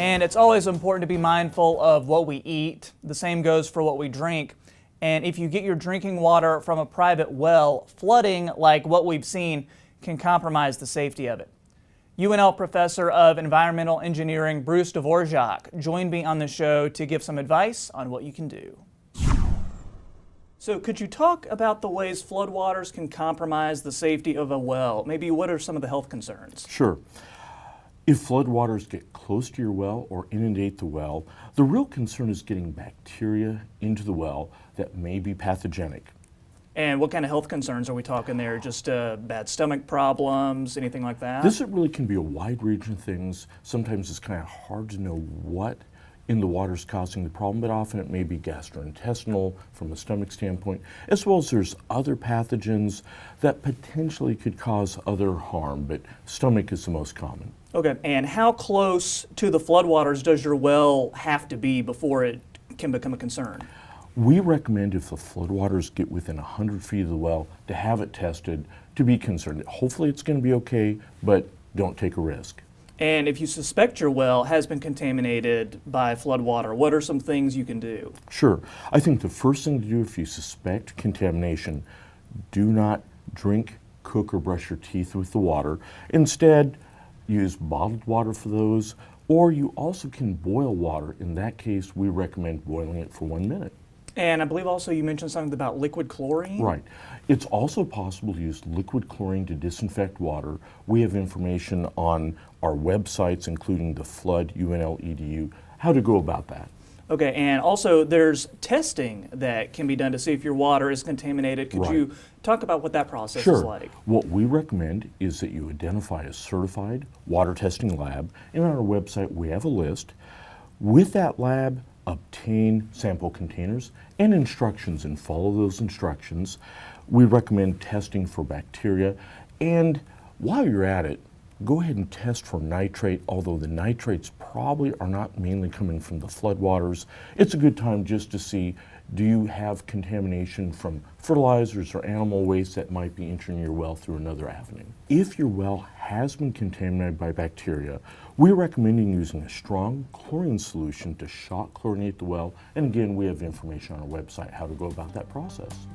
And it's always important to be mindful of what we eat. The same goes for what we drink. And if you get your drinking water from a private well, flooding like what we've seen can compromise the safety of it. UNL Professor of Environmental Engineering Bruce Dvorak joined me on the show to give some advice on what you can do. So could you talk about the ways floodwaters can compromise the safety of a well? Maybe what are some of the health concerns? Sure. If floodwaters get close to your well or inundate the well, the real concern is getting bacteria into the well that may be pathogenic. And what kind of health concerns are we talking there? Just bad stomach problems, anything like that? This really can be a wide range of things. Sometimes it's kind of hard to know what in the water is causing the problem, but often it may be gastrointestinal from a stomach standpoint, as well as there's other pathogens that potentially could cause other harm, but stomach is the most common. Okay, and how close to the floodwaters does your well have to be before it can become a concern? We recommend if the floodwaters get within 100 feet of the well to have it tested to be concerned. Hopefully it's going to be okay, but don't take a risk. And if you suspect your well has been contaminated by floodwater, what are some things you can do? Sure. I think the first thing to do if you suspect contamination, do not drink, cook, or brush your teeth with the water. Instead, use bottled water for those, or you also can boil water. In that case, we recommend boiling it for 1 minute. And I believe also you mentioned something about liquid chlorine? Right. It's also possible to use liquid chlorine to disinfect water. We have information on our websites, including the Flood UNL EDU, how to go about that. Okay, and also there's testing that can be done to see if your water is contaminated. Could Right. you talk about what that process Sure. is like? What we recommend is that you identify a certified water testing lab, and on our website we have a list. With that lab, obtain sample containers and instructions and follow those instructions. We recommend testing for bacteria, and while you're at it, go ahead and test for nitrate, although the nitrates probably are not mainly coming from the floodwaters. It's a good time just to see, do you have contamination from fertilizers or animal waste that might be entering your well through another avenue. If your well has been contaminated by bacteria, we're recommending using a strong chlorine solution to shock chlorinate the well. And again, we have information on our website how to go about that process.